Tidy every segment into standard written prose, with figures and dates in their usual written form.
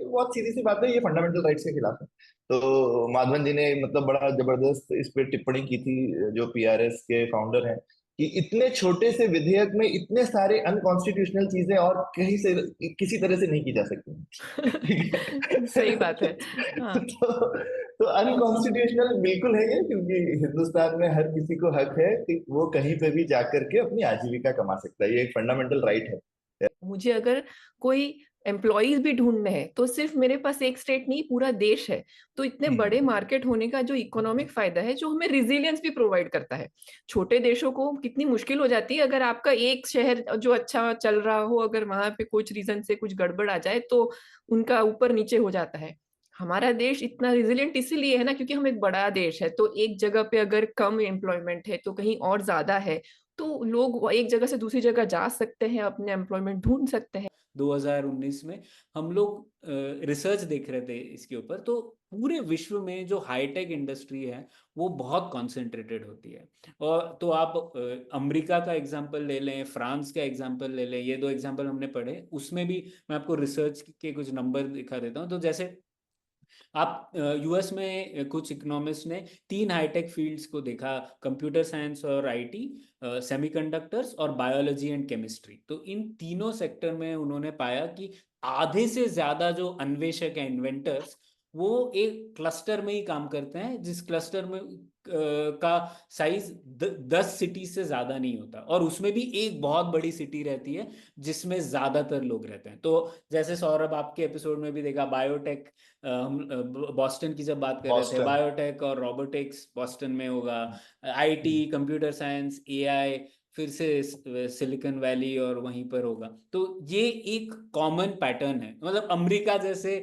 बहुत सीधी सी बात है, ये फंडामेंटल राइट्स के खिलाफ है। तो माधवन जी ने मतलब बड़ा जबरदस्त इस पे टिप्पणी की थी, जो पीआरएस के फाउंडर हैं, कि इतने छोटे से विधेयक में इतने सारे अनकॉन्स्टिट्यूशनल चीजें और कहीं से किसी तरह से नहीं की जा सकती। ठीक सही है। बात है। हाँ। तो अनकॉन्स्टिट्यूशनल बिल्कुल है ये, क्योंकि हिंदुस्तान में हर किसी को हक है कि वो कहीं पे भी जाकर के अपनी आजीविका कमा सकता है, ये एक फंडामेंटल राइट है। मुझे अगर कोई एम्प्लॉइज भी ढूंढने हैं तो सिर्फ मेरे पास एक स्टेट नहीं, पूरा देश है। तो इतने बड़े हम्म। मार्केट होने का जो इकोनॉमिक फायदा है, जो हमें रिजिलियंस भी प्रोवाइड करता है। छोटे देशों को कितनी मुश्किल हो जाती है अगर आपका एक शहर जो अच्छा चल रहा हो, अगर वहां पे कुछ रीजन से कुछ गड़बड़ आ जाए तो उनका ऊपर नीचे हो जाता है। हमारा देश इतना रिजिलियंट इसीलिए है ना, क्योंकि हम एक बड़ा देश है। तो एक जगह पे अगर कम एम्प्लॉयमेंट है तो कहीं और ज्यादा है, तो लोग एक जगह से दूसरी जगह जा सकते हैं, अपने एम्प्लॉयमेंट ढूंढ सकते हैं। 2019 में हम लोग रिसर्च देख रहे थे इसके ऊपर, तो पूरे विश्व में जो हाईटेक इंडस्ट्री है वो बहुत कॉन्सेंट्रेटेड होती है। और तो आप अमेरिका का एग्जांपल ले लें, फ्रांस का एग्जांपल ले लें, ये दो एग्जांपल हमने पढ़े, उसमें भी मैं आपको रिसर्च के कुछ नंबर दिखा देता हूँ। तो जैसे आप यूएस में कुछ इकोनॉमिस्ट ने तीन हाईटेक फील्ड्स को देखा, कंप्यूटर साइंस और आईटी, सेमीकंडक्टर्स और बायोलॉजी एंड केमिस्ट्री। तो इन तीनों सेक्टर में उन्होंने पाया कि आधे से ज्यादा जो अन्वेषक हैं, इन्वेंटर्स, वो एक क्लस्टर में ही काम करते हैं, जिस क्लस्टर में का साइज 10 सिटी से ज्यादा नहीं होता, और उसमें भी एक बहुत बड़ी सिटी रहती है जिसमें ज्यादातर लोग रहते हैं। तो जैसे सौरभ आपके एपिसोड में भी देखा, बायोटेक, हम बॉस्टन की जब बात कर रहे थे, बॉस्टन। बायोटेक और रोबोटिक्स बॉस्टन में होगा, आईटी, कंप्यूटर साइंस, एआई फिर से सिलिकॉन वैली और वहीं पर होगा। तो ये एक कॉमन पैटर्न है। मतलब अमेरिका जैसे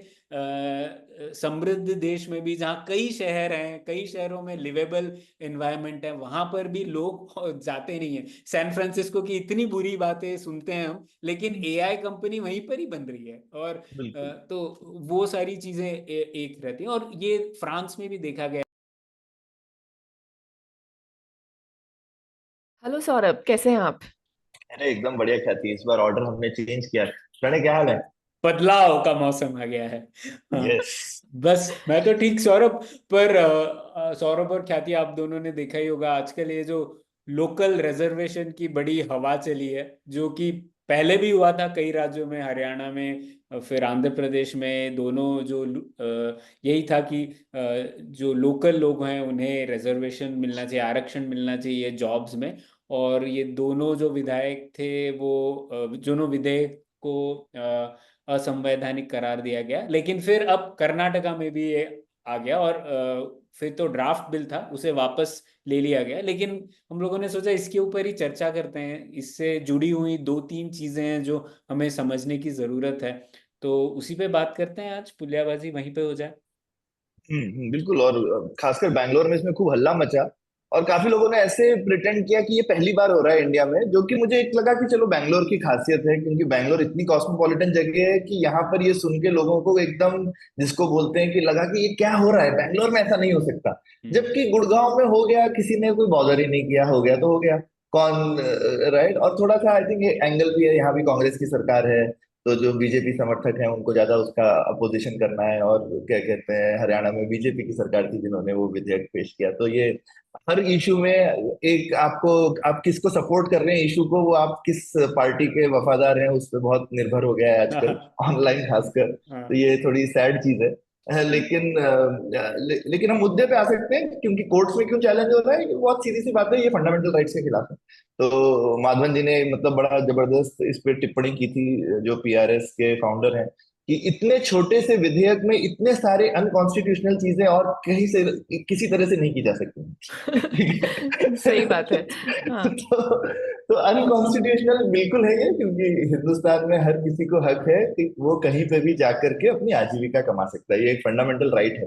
समृद्ध देश में भी, जहाँ कई शहर हैं, कई शहरों में लिवेबल एनवायरनमेंट है, वहां पर भी लोग जाते नहीं है। सैन फ्रांसिस्को की इतनी बुरी बातें सुनते हैं हम, लेकिन एआई कंपनी वहीं पर ही बन रही है। और बिल्कुल। तो वो सारी चीजें एक रहती हैं, और ये फ्रांस में भी देखा गया। हेलो सौरभ, कैसे हैं आप? अरे एकदम बढ़िया ख्याति, इस बार ऑर्डर हमने चेंज किया। प्रणय क्या हाल है? बदलाव का मौसम आ गया है। हाँ। यस। बस मैं तो ठीक सौरभ। पर सौरभ और ख्याति, आप दोनों ने देखा ही होगा आजकल ये जो लोकल रिजर्वेशन की बड़ी हवा चली है, जो कि पहले भी हुआ था कई राज्यों में, हरियाणा में, फिर आंध्र प्रदेश में, दोनों जो यही था कि जो लोकल लोग हैं उन्हें रिजर्वेशन मिलना चाहिए, आरक्षण मिलना चाहिए जॉब्स में। और ये दोनों जो विधायक थे वो दोनों विधेयक को असंवैधानिक करार दिया गया। लेकिन फिर अब कर्नाटका में भी ये आ गया, और फिर तो ड्राफ्ट बिल था, उसे वापस ले लिया गया। लेकिन हम लोगों ने सोचा इसके ऊपर ही चर्चा करते हैं, इससे जुड़ी हुई दो तीन चीजें हैं जो हमें समझने की जरूरत है। तो उसी पे बात करते हैं आज, पुलियाबाजी वहीं पे हो जाए। बिल्कुल। और खासकर बैंगलोर में इसमें खूब हल्ला मचा, और काफी लोगों ने ऐसे प्रिटेंड किया कि ये पहली बार हो रहा है इंडिया में, जो कि मुझे एक लगा कि चलो बैंगलोर की खासियत है, क्योंकि बैंगलोर इतनी कॉस्मोपॉलिटन जगह है कि यहाँ पर ये सुन के लोगों को एकदम, जिसको बोलते हैं, कि लगा कि ये क्या हो रहा है, बैंगलोर में ऐसा नहीं हो सकता। हम्म। जबकि गुड़गांव में हो गया, किसी ने कोई बॉदर ही नहीं किया, हो गया तो हो गया। कौन, राइट। और थोड़ा सा आई थिंक एंगल भी है, यहाँ भी कांग्रेस की सरकार है, तो जो बीजेपी समर्थक हैं उनको ज्यादा उसका अपोजिशन करना है। और क्या कहते हैं, हरियाणा में बीजेपी की सरकार थी जिन्होंने वो विधेयक पेश किया। तो ये हर इशू में एक आपको, आप किसको सपोर्ट कर रहे हैं इशू को, वो आप किस पार्टी के वफादार हैं उस पर बहुत निर्भर हो गया है आजकल, हाँ। ऑनलाइन खासकर। तो हाँ। ये थोड़ी सैड चीज है। लेकिन हम मुद्दे पे आ सकते हैं, क्योंकि कोर्ट्स में क्यों चैलेंज हो रहा है, ये बहुत सीधी सी बात है, ये फंडामेंटल राइट्स के खिलाफ है। तो माधवन जी ने मतलब बड़ा जबरदस्त इस पे टिप्पणी की थी, जो पीआरएस के फाउंडर हैं, कि इतने छोटे से विधेयक में इतने सारे अनकॉन्स्टिट्यूशनल चीजें और कहीं से किसी तरह से नहीं की जा सकती। ठीक है। सही बात है। हाँ। तो अनकॉन्स्टिट्यूशनल बिल्कुल है ये, क्योंकि हिंदुस्तान में हर किसी को हक है कि वो कहीं पे भी जाकर के अपनी आजीविका कमा सकता है, ये एक फंडामेंटल राइट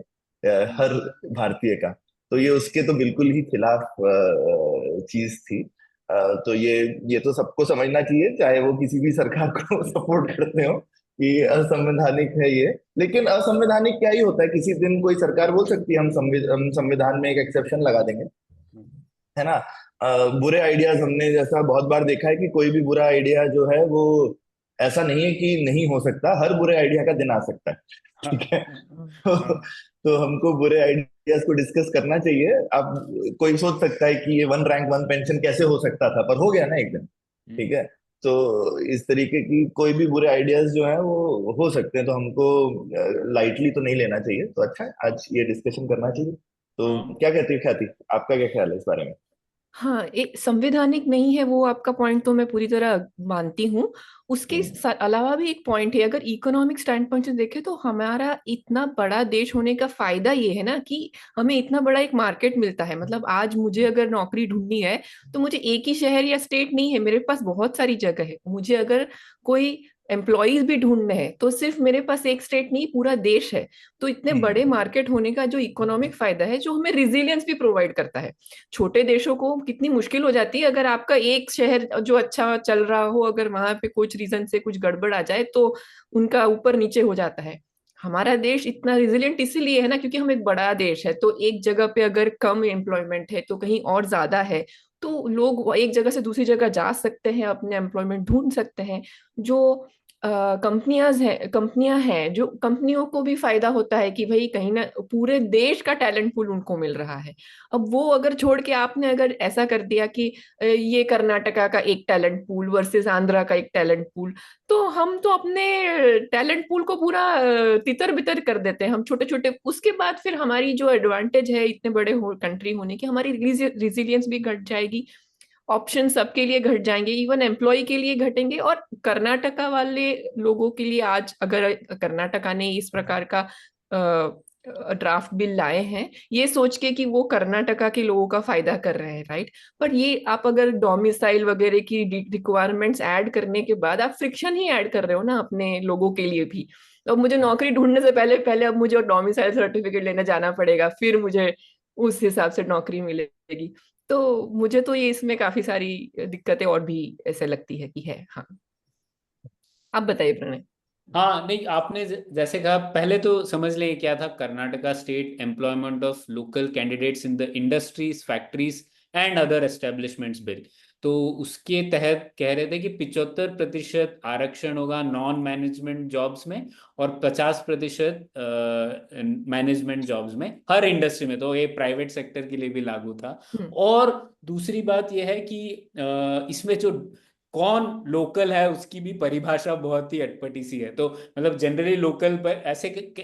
है हर भारतीय का। तो ये उसके तो बिल्कुल ही खिलाफ चीज थी। तो ये तो सबको समझना चाहिए, चाहे वो किसी भी सरकार को सपोर्ट करते हो, कि असंवैधानिक है ये। लेकिन असंवैधानिक क्या ही होता है, किसी दिन कोई सरकार बोल सकती है हम संविधान में एक एक्सेप्शन लगा देंगे, है ना। बुरे आइडियाज हमने जैसा बहुत बार देखा है कि कोई भी बुरा आइडिया जो है वो ऐसा नहीं है कि नहीं हो सकता, हर बुरे आइडिया का दिन आ सकता है। हाँ ठीक है। तो, हाँ तो हमको बुरे आइडियाज को डिस्कस करना चाहिए। अब कोई सोच सकता है कि ये वन रैंक वन पेंशन कैसे हो सकता था, पर हो गया ना एक दिन। ठीक हम्म, है। तो इस तरीके की कोई भी बुरे आइडियाज जो है वो हो सकते हैं, तो हमको लाइटली तो नहीं लेना चाहिए। तो अच्छा है, आज ये डिस्कशन करना चाहिए। तो हाँ क्या कहती है ख्याति, आपका क्या ख्याल है इस बारे में? हाँ, एक संवैधानिक नहीं है वो आपका पॉइंट, तो मैं पूरी तरह मानती हूँ। उसके हम्म। अलावा भी एक पॉइंट है, अगर इकोनॉमिक स्टैंड पॉइंट से देखें तो हमारा इतना बड़ा देश होने का फायदा ये है ना कि हमें इतना बड़ा एक मार्केट मिलता है। मतलब आज मुझे अगर नौकरी ढूंढनी है तो मुझे एक ही शहर या स्टेट नहीं है, मेरे पास बहुत सारी जगह है। मुझे अगर कोई एम्प्लॉयज भी ढूंढने हैं तो सिर्फ मेरे पास एक स्टेट नहीं, पूरा देश है। तो इतने बड़े हम्म। मार्केट होने का जो इकोनॉमिक फायदा है, जो हमें रिजिलियंस भी प्रोवाइड करता है। छोटे देशों को कितनी मुश्किल हो जाती है अगर आपका एक शहर जो अच्छा चल रहा हो, अगर वहां पे कुछ रीजन से कुछ गड़बड़ आ जाए तो उनका ऊपर नीचे हो जाता है। हमारा देश इतना रिजिलियंट इसीलिए है ना क्योंकि हम एक बड़ा देश है। तो एक जगह पे अगर कम एम्प्लॉयमेंट है तो कहीं और ज्यादा है, तो लोग एक जगह से दूसरी जगह जा सकते हैं, अपने एम्प्लॉयमेंट ढूंढ सकते हैं। जो कंपनियां हैं जो कंपनियों को भी फायदा होता है कि भाई कहीं ना पूरे देश का टैलेंट पूल उनको मिल रहा है। अब वो अगर छोड़ के आपने अगर ऐसा कर दिया कि ये कर्नाटका का एक टैलेंट पूल वर्सेस आंध्रा का एक टैलेंट पूल, तो हम तो अपने टैलेंट पूल को पूरा तितर बितर कर देते हैं हम छोटे छोटे। उसके बाद फिर हमारी जो एडवांटेज है इतने बड़े कंट्री होने की, हमारी रिजिलियंस भी घट जाएगी। ऑप्शन सबके लिए घट जाएंगे, इवन एम्प्लॉय के लिए घटेंगे। और कर्नाटका वाले लोगों के लिए, आज अगर कर्नाटका ने इस प्रकार का ड्राफ्ट बिल लाए हैं ये सोच के कि वो कर्नाटका के लोगों का फायदा कर रहे हैं, राइट। पर ये आप अगर डोमिसाइल वगैरह की रिक्वायरमेंट्स ऐड करने के बाद आप फ्रिक्शन ही ऐड कर रहे हो ना अपने लोगों के लिए भी। तो मुझे नौकरी ढूंढने से पहले पहले अब मुझे डोमिसाइल सर्टिफिकेट लेने जाना पड़ेगा, फिर मुझे उस हिसाब से नौकरी मिलेगी। तो मुझे तो ये इसमें काफी सारी दिक्कतें और भी ऐसे लगती है कि है। हाँ, आप बताइए प्रणय। हाँ, नहीं आपने जैसे कहा, पहले तो समझ ले क्या था, Karnataka state employment of local candidates in the industries factories and other establishments bill. तो उसके तहत कह रहे थे कि 75% आरक्षण होगा नॉन मैनेजमेंट जॉब्स में और 50% मैनेजमेंट जॉब्स में, हर इंडस्ट्री में। तो ये प्राइवेट सेक्टर के लिए भी लागू था। हम्म। और दूसरी बात यह है कि इसमें जो कौन लोकल है उसकी भी परिभाषा बहुत ही अटपटी सी है। तो मतलब जनरली लोकल पर ऐसे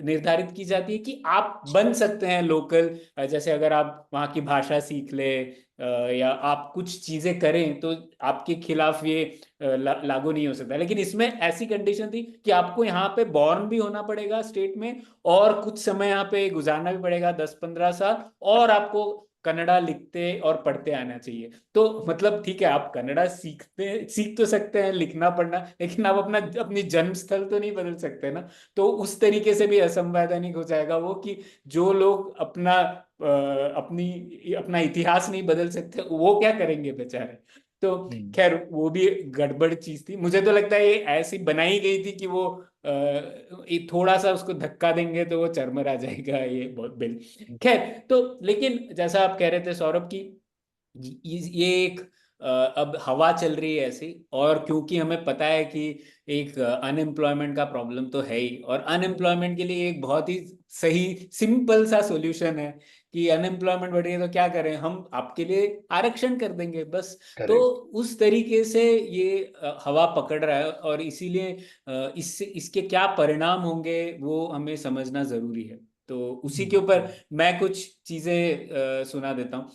निर्धारित की जाती है कि आप बन सकते हैं लोकल, जैसे अगर आप वहाँ की भाषा सीख ले या आप कुछ चीजें करें तो आपके खिलाफ ये लागू नहीं हो सकता। लेकिन इसमें ऐसी कंडीशन थी कि आपको यहाँ पे बॉर्न भी होना पड़ेगा स्टेट में, और कुछ समय यहाँ पे गुजारना भी पड़ेगा, 10-15 साल, और आपको कन्नड़ा लिखते और पढ़ते आना चाहिए। तो मतलब ठीक है, आप कन्नड़ा सीख तो सकते हैं लिखना पढ़ना, लेकिन आप अपनी जन्म स्थल तो नहीं बदल सकते ना। तो उस तरीके से भी असंवैधानिक हो जाएगा वो, कि जो लोग अपना इतिहास नहीं बदल सकते वो क्या करेंगे बेचारे। तो हम्म। खैर वो भी गड़बड़ चीज थी। मुझे तो लगता है ये ऐसी बनाई गई थी कि वो ये थोड़ा सा उसको धक्का देंगे तो वो चरमरा जाएगा ये बहुत बिल। खैर, तो लेकिन जैसा आप कह रहे थे सौरभ की, ये एक अब हवा चल रही है ऐसी, और क्योंकि हमें पता है कि एक अनएम्प्लॉयमेंट का प्रॉब्लम तो है ही, और अनएम्प्लॉयमेंट के लिए एक बहुत ही सही सिंपल सा सॉल्यूशन है कि अनएम्प्लॉयमेंट बढ़ रही है तो क्या करें, हम आपके लिए आरक्षण कर देंगे बस। तो करेक्ट। उस तरीके से ये हवा पकड़ रहा है, और इसीलिए इससे इसके क्या परिणाम होंगे वो हमें समझना जरूरी है। तो उसी के ऊपर मैं कुछ चीजें सुना देता हूँ।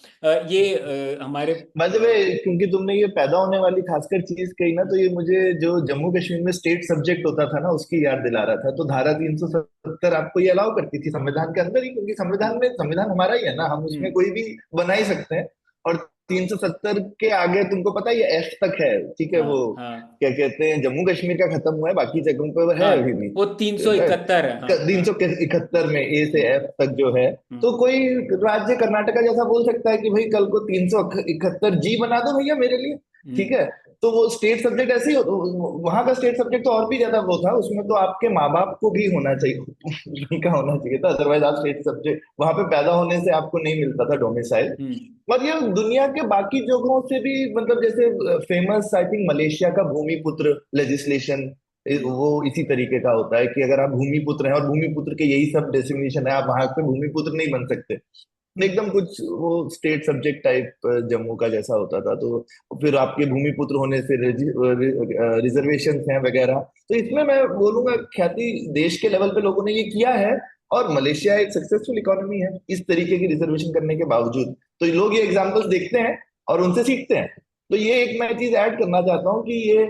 ये हमारे बाय द वे, क्योंकि तुमने ये पैदा होने वाली खासकर चीज कही ना, तो ये मुझे जो जम्मू कश्मीर में स्टेट सब्जेक्ट होता था ना उसकी याद दिला रहा था। तो धारा 370 आपको ये अलाउ करती थी संविधान के अंदर ही, क्योंकि संविधान हमारा ही है ना, हम उसमें हम्म, कोई भी बना ही सकते हैं। और 370 के आगे तुमको पता है ये एफ तक है। ठीक है, हाँ वो हाँ क्या कहते हैं, जम्मू कश्मीर का खत्म हुआ है, बाकी जगहों पे वो है हाँ, अभी भी। वो 371 है। हाँ तीन हाँ। सौ इकहत्तर में ए से एफ तक जो है। हम्म, तो कोई राज्य कर्नाटका जैसा बोल सकता है कि भाई कल को 371 जी बना दो भैया मेरे लिए। ठीक हम्म, है। तो वो स्टेट सब्जेक्ट ऐसे ही वहां का स्टेट सब्जेक्ट तो और भी ज्यादा वो था, उसमें तो आपके माँ बाप को भी होना चाहिए उनका होना चाहिए था, अदरवाइज आप स्टेट सब्जेक्ट वहां पे पैदा होने से आपको नहीं मिलता था डोमिसाइल। और ये दुनिया के बाकी जगहों से भी, मतलब जैसे फेमस आई थिंक मलेशिया का भूमिपुत्र लेजिस्लेशन, वो इसी तरीके का होता है कि अगर आप भूमिपुत्र हैं और भूमिपुत्र के यही सब डेसिग्नेशन है, आप वहां पे भूमिपुत्र नहीं बन सकते, एकदम कुछ वो स्टेट सब्जेक्ट टाइप जम्मू का जैसा होता था। तो फिर आपके भूमिपुत्र होने से रिजर्वेशन हैं वगैरह। तो इसमें मैं बोलूंगा ख्याति देश के लेवल पे लोगों ने ये किया है, और मलेशिया एक सक्सेसफुल इकोनॉमी है इस तरीके की रिजर्वेशन करने के बावजूद। तो लोग ये एग्जाम्पल्स देखते हैं और उनसे सीखते हैं। तो ये एक मैं चीज ऐड करना चाहता हूँ कि ये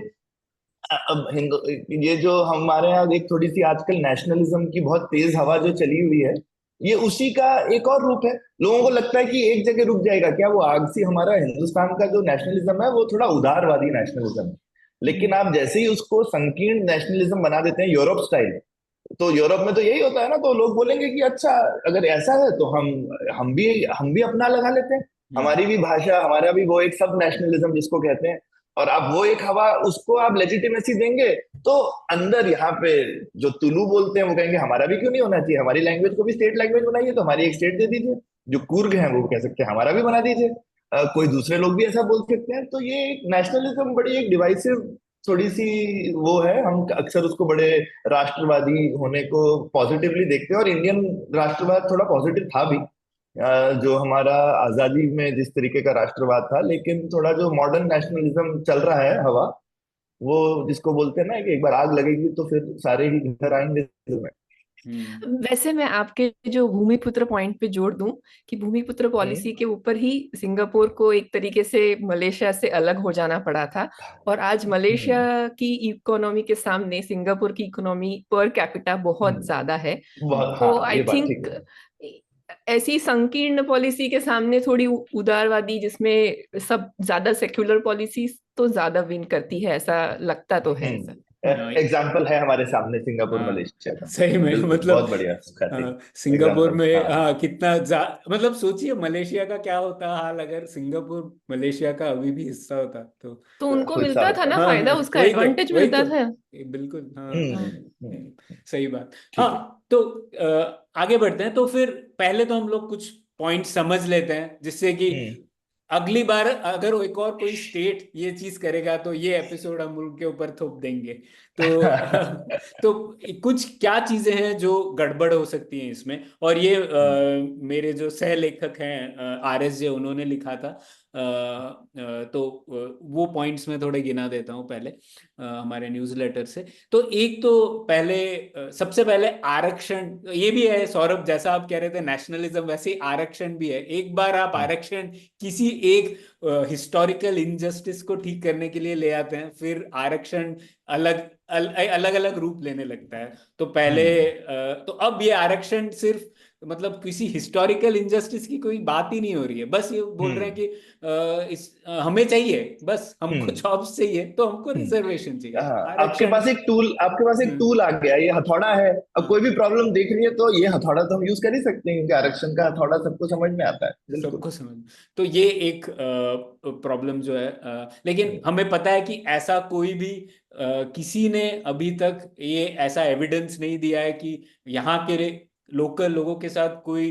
अब हिंदू, ये जो हमारे यहाँ एक थोड़ी सी आजकल नेशनलिज्म की बहुत तेज हवा जो चली हुई है, ये उसी का एक और रूप है। लोगों को लगता है कि एक जगह रुक जाएगा क्या, वो आगसी हमारा हिंदुस्तान का जो नेशनलिज्म है वो थोड़ा उदारवादी नेशनलिज्म है, लेकिन आप जैसे ही उसको संकीर्ण नेशनलिज्म बना देते हैं यूरोप स्टाइल, तो यूरोप में तो यही होता है ना, तो लोग बोलेंगे कि अच्छा अगर ऐसा है तो हम भी अपना लगा लेते हैं, हमारी भी भाषा, हमारा भी वो एक सब नेशनलिज्म जिसको कहते हैं, और आप वो एक हवा उसको आप लेजिटिमेसी देंगे, तो अंदर यहाँ पे जो तुलु बोलते हैं वो कहेंगे हमारा भी क्यों नहीं होना चाहिए, हमारी लैंग्वेज को भी स्टेट लैंग्वेज बनाइए, तो हमारी एक स्टेट दे दीजिए। जो कुर्ग हैं वो कह सकते हैं हमारा भी बना दीजिए। कोई दूसरे लोग भी ऐसा बोल सकते हैं। तो ये एक नेशनलिज्म बड़ी एक डिवाइसिव थोड़ी सी वो है, हम अक्सर उसको बड़े राष्ट्रवादी होने को पॉजिटिवली देखते हैं, और इंडियन राष्ट्रवाद थोड़ा पॉजिटिव था भी, जो हमारा आजादी में जिस तरीके का राष्ट्रवाद था, लेकिन थोड़ा जो मॉडर्न नेशनलिज्म चल रहा है हवा, वो जिसको बोलते हैं ना कि एक बार आग लगेगी तो फिर सारे ही घर आएंगे में। वैसे मैं आपके जो भूमिपुत्र पॉइंट पे जोड़ दूं कि भूमिपुत्र पॉलिसी के ऊपर ही सिंगापुर को एक तरीके से मलेशिया से अलग हो जाना पड़ा था, और आज हम्म, मलेशिया की इकोनॉमी के सामने सिंगापुर की इकोनॉमी पर कैपिटा बहुत ज्यादा है। बहुत, तो हाँ आई ये बात ठीक थिंक है। ऐसी संकीर्ण पॉलिसी के सामने थोड़ी उदारवादी, जिसमें सब ज्यादा सेक्युलर पॉलिसी तो ज्यादा विन करती है, ऐसा लगता तो है ऐसा। एग्जाम्पल है हमारे सामने सिंगापुर हाँ मलेशिया का। सही में बिल्कुल, मतलब बहुत बढ़िया खाती सिंगापुर एग्जाम्पल, में हाँ। कितना मतलब सोचिए मलेशिया का क्या होता हाल अगर सिंगापुर मलेशिया का अभी भी हिस्सा होता तो उनको तो हिस्सा मिलता था होता। ना हाँ फायदा, उसका वही तो एडवांटेज वही मिलता तो था। बिल्कुल हाँ हम्म, हाँ। सही बात। ठीक है। हाँ तो आगे बढ़ते हैं तो फिर पहले तो हम लोग कुछ पॉइंट समझ लेते हैं जिससे कि हम्म। अगली बार अगर एक और कोई स्टेट ये चीज करेगा तो ये एपिसोड हम उनके ऊपर थोप देंगे। तो तो कुछ क्या चीजें हैं जो गड़बड़ हो सकती हैं इसमें, और ये मेरे जो सह लेखक हैं RS जे उन्होंने लिखा था। तो वो पॉइंट्स में थोड़े गिना देता हूँ पहले हमारे न्यूज़लेटर से। तो एक तो पहले सबसे पहले आरक्षण ये भी है सौरभ, जैसा आप कह रहे थे नेशनलिज्म, वैसे ही आरक्षण भी है। एक बार आप आरक्षण किसी एक हिस्टोरिकल इनजस्टिस को ठीक करने के लिए ले आते हैं, फिर आरक्षण अलग अलग रूप लेने लगता है। तो पहले हम्म। तो अब ये आरक्षण सिर्फ मतलब किसी हिस्टोरिकल इनजस्टिस की कोई बात ही नहीं हो रही है, बस ये बोल रहे हैं हम्म। कि हमें चाहिए, बस हमको हम्म। जॉब्स चाहिए तो हमको हम्म। रिजर्वेशन चाहिए हाँ, आरक्षण। आपके पास एक हम्म, टूल आ गया, ये हथौड़ा है। अब कोई हाँ भी प्रॉब्लम देख रही है तो ये हथौड़ा तो हम यूज कर ही सकते हैं, क्योंकि आरक्षण का हथौड़ा सबको समझ में आता है, बिल्कुल। सबको समझ। तो ये एक प्रॉब्लम जो है लेकिन हमें पता है कि ऐसा कोई भी किसी ने अभी तक ये ऐसा एविडेंस नहीं दिया है कि यहाँ के लोकल लोगों के साथ कोई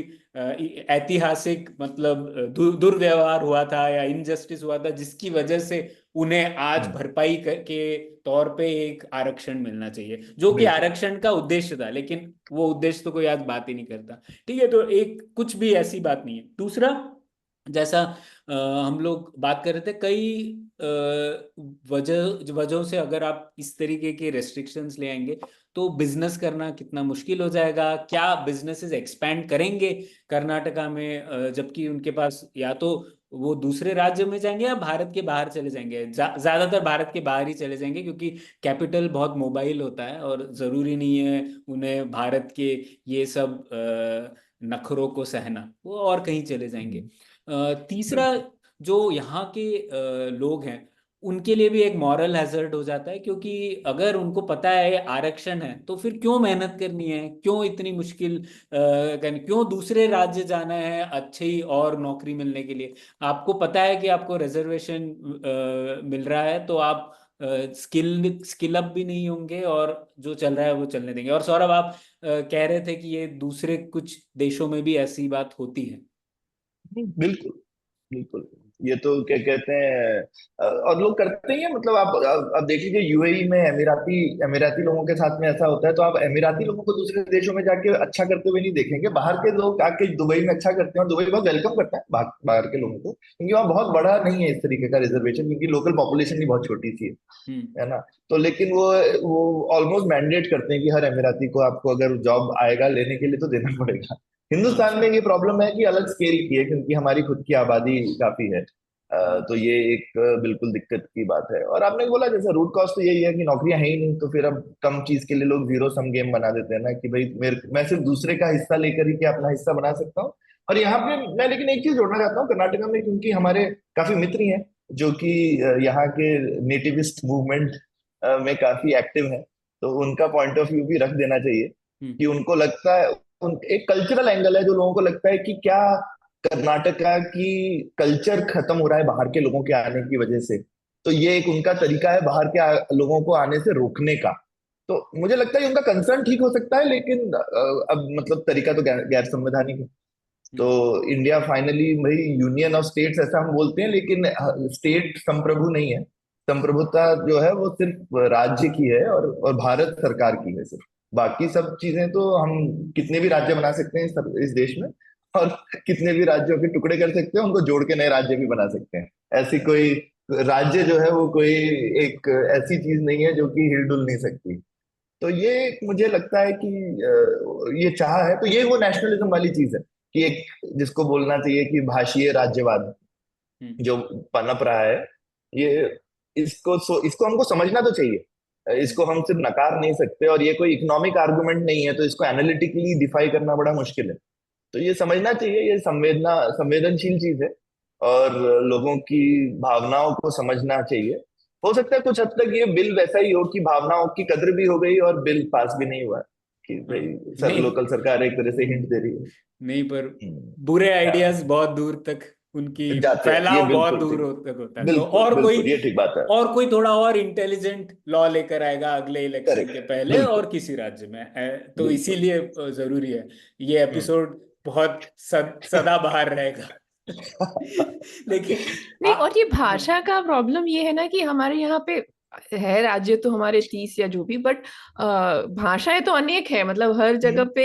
ऐतिहासिक मतलब दुर्व्यवहार हुआ था या इनजस्टिस हुआ था जिसकी वजह से उन्हें आज हम्म, भरपाई के तौर पे एक आरक्षण मिलना चाहिए, जो कि बिल्कुल। आरक्षण का उद्देश्य था, लेकिन वो उद्देश्य तो कोई आज बात ही नहीं करता। ठीक है, तो एक कुछ भी ऐसी बात नहीं है। दूसरा, जैसा हम लोग बात कर रहे थे कई वजहों से अगर आप इस तरीके के रेस्ट्रिक्शंस ले आएंगे तो बिजनेस करना कितना मुश्किल हो जाएगा। क्या बिजनेसेस एक्सपैंड करेंगे कर्नाटका में जबकि उनके पास या तो वो दूसरे राज्य में जाएंगे या भारत के बाहर चले जाएंगे। ज्यादातर भारत के बाहर ही चले जाएंगे क्योंकि कैपिटल बहुत मोबाइल होता है और जरूरी नहीं है उन्हें भारत के ये सब नखरों को सहना, वो और कहीं चले जाएंगे। तीसरा, बिल्कुल। जो यहाँ के लोग हैं उनके लिए भी एक मॉरल हैजर्ड हो जाता है, क्योंकि अगर उनको पता है आरक्षण है तो फिर क्यों मेहनत करनी है, क्यों इतनी मुश्किल क्यों दूसरे राज्य जाना है अच्छी और नौकरी मिलने के लिए। आपको पता है कि आपको रिजर्वेशन मिल रहा है तो आप स्किल अप भी नहीं होंगे और जो चल रहा है वो चलने देंगे। और सौरभ, आप कह रहे थे कि ये दूसरे कुछ देशों में भी ऐसी बात होती है। बिल्कुल बिल्कुल। ये तो क्या कहते हैं, और लोग करते ही हैं। मतलब आप देख लीजिए, यूएई में एमिराती एमिराती लोगों के साथ में ऐसा होता है, तो आप एमिराती लोगों को दूसरे देशों में जाके अच्छा करते हुए नहीं देखेंगे। बाहर के लोग आके दुबई में अच्छा करते हैं, और दुबई बहुत वेलकम करता है बाहर के लोगों को, क्योंकि वहाँ बहुत बड़ा नहीं है इस तरीके का रिजर्वेशन, क्योंकि लोकल पॉपुलेशन भी बहुत छोटी सी हम्म। है ना। तो लेकिन वो ऑलमोस्ट मैंडेट करते हैं कि हर एमिराती को, आपको अगर जॉब आएगा लेने के लिए तो देना पड़ेगा। हिंदुस्तान में ये प्रॉब्लम है कि अलग स्केल की है, क्योंकि हमारी खुद की आबादी काफी है। तो ये एक बिल्कुल दिक्कत की बात है। और आपने बोला जैसे रूट कॉज तो यही है कि नौकरियां है ही नहीं, तो फिर अब कम चीज के लिए लोग जीरो सम गेम बना देते हैं ना, कि भाई मैं सिर्फ दूसरे का हिस्सा लेकर ही क्या अपना हिस्सा बना सकता हूँ। और यहाँ पे मैं लेकिन एक चीज जोड़ना चाहता हूँ, कर्नाटका में क्योंकि हमारे काफी मित्र ही हैं जो कि यहाँ के नेटिविस्ट मूवमेंट में काफी एक्टिव है, तो उनका पॉइंट ऑफ व्यू भी रख देना चाहिए। हम्म। कि उनको लगता है, एक कल्चरल एंगल है जो लोगों को लगता है कि क्या कर्नाटका की कल्चर खत्म हो रहा है बाहर के लोगों के आने की वजह से। तो ये एक उनका तरीका है बाहर के लोगों को आने से रोकने का। तो मुझे लगता है कि उनका कंसर्न ठीक हो सकता है, लेकिन अब मतलब तरीका तो गैर संवैधानिक है। तो हम्म। इंडिया फाइनली भाई यूनियन ऑफ स्टेट्स ऐसा हम बोलते हैं, लेकिन स्टेट संप्रभु नहीं है। संप्रभुता जो है वो सिर्फ राज्य की है, और भारत सरकार की है सिर्फ। बाकी सब चीजें तो हम कितने भी राज्य बना सकते हैं इस देश में, और कितने भी राज्यों के टुकड़े कर सकते हैं, उनको जोड़ के नए राज्य भी बना सकते हैं। ऐसी कोई राज्य जो है वो कोई एक ऐसी चीज नहीं है जो कि हिलडुल नहीं सकती। तो ये मुझे लगता है कि ये चाह है, तो ये वो नेशनलिज्म वाली चीज है कि एक जिसको बोलना चाहिए कि भाषीय राज्यवाद हम्म। जो पनप रहा है, ये इसको हमको समझना तो चाहिए। हम्म। इसको हम सिर्फ नकार नहीं सकते, और ये कोई इकोनॉमिक आर्गुमेंट नहीं है, तो इसको एनालिटिकली डिफाई करना बड़ा मुश्किल है। तो ये समझना चाहिए, ये संवेदनशील चीज है, और लोगों की भावनाओं को समझना चाहिए। हो सकता है कुछ हद तक ये बिल वैसा ही हो कि भावनाओं की कद्र भी हो गई और बिल पास भी नहीं हुआ, कि हाँ। भाई नहीं, लोकल सरकार एक तरह से हिंट दे रही है। नहीं, पर हम्म, बुरे क्या आइडियाज बहुत दूर तक उनकी जाते हैं, ये फैलाव बहुत बिल्कुल दूर ठीक। तक होता है। तो बिल्कुल बिल्कुल, ये ठीक बात है। और कोई थोड़ा और इंटेलिजेंट लॉ लेकर आएगा अगले इलेक्शन के करेक्ट, पहले और बिल्कुल किसी राज्य में तो बिल्कुल। इसीलिए जरूरी है ये हम्म। एपिसोड बहुत सदाबहार रहेगा। लेकिन नहीं, और ये हाँ। भाषा का प्रॉब्लम ये है ना कि हमारे यहाँ पे है राज्य तो हमारे 30 या जो भी, बट भाषाएं तो अनेक है, मतलब हर जगह हम्म। पे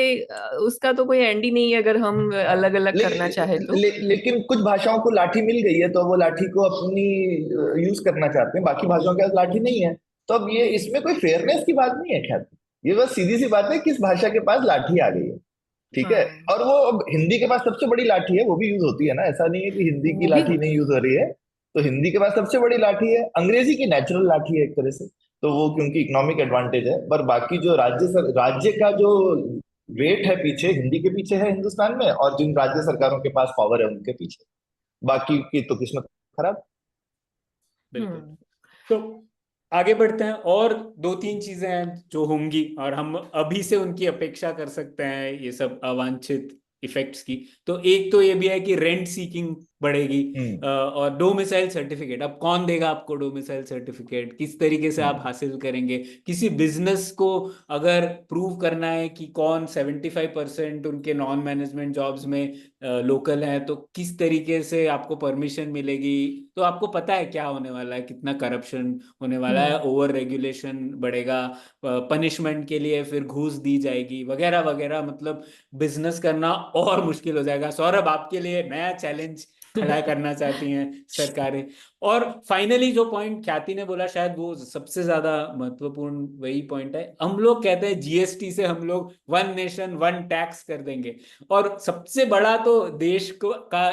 उसका तो कोई एंड ही नहीं है अगर हम अलग अलग ले, करना चाहे तो। लेकिन कुछ भाषाओं को लाठी मिल गई है, तो वो लाठी को अपनी यूज करना चाहते हैं, बाकी भाषाओं के पास लाठी नहीं है। तो अब ये इसमें कोई फेयरनेस की बात नहीं है, खैर। ये बस सीधी सी बात है, किस भाषा के पास लाठी आ गई है। ठीक है। हाँ, और वो अब हिंदी के पास सबसे बड़ी लाठी है, वो भी यूज होती है ना, ऐसा नहीं है कि हिंदी की वो भी लाठी नहीं यूज हो रही है। तो हिंदी के पास सबसे बड़ी लाठी है, अंग्रेजी की नेचुरल लाठी है एक तरह से। तो वो क्योंकि इकोनॉमिक एडवांटेज है, पर बाकी जो राज्य का जो वेट है पीछे, हिंदी के पीछे है हिंदुस्तान में, और जिन राज्य सरकारों के पास पावर है उनके पीछे। बाकी की तो किस्मत खराब। बिल्कुल। हम्म। तो आगे बढ़ते हैं, और दो तीन चीजें हैं जो होंगी और हम अभी से उनकी अपेक्षा कर सकते हैं ये सब अवांछित इफेक्ट्स की। तो एक तो ये भी है कि रेंट सीकिंग बढ़ेगी। हम्म। और डोमिसाइल सर्टिफिकेट, अब कौन देगा आपको डोमिसाइल सर्टिफिकेट, किस तरीके से आप हम्म। हासिल करेंगे। किसी बिजनेस को अगर प्रूव करना है कि कौन 75% उनके नॉन मैनेजमेंट जॉब्स में लोकल है, तो किस तरीके से आपको परमिशन मिलेगी। तो आपको पता है क्या होने वाला है, कितना करप्शन होने वाला है, हम्म। ओवर रेगुलेशन बढ़ेगा, पनिशमेंट के लिए फिर घूस दी जाएगी वगैरह वगैरह। मतलब बिजनेस करना और मुश्किल हो जाएगा। सौरभ, आपके लिए नया चैलेंज खड़ा करना चाहती हैं सरकारें। और फाइनली जो पॉइंट ख्याति ने बोला, शायद वो सबसे ज्यादा महत्वपूर्ण वही पॉइंट है। हम लोग कहते हैं जीएसटी से हम लोग वन नेशन वन टैक्स कर देंगे, और सबसे बड़ा तो देश को का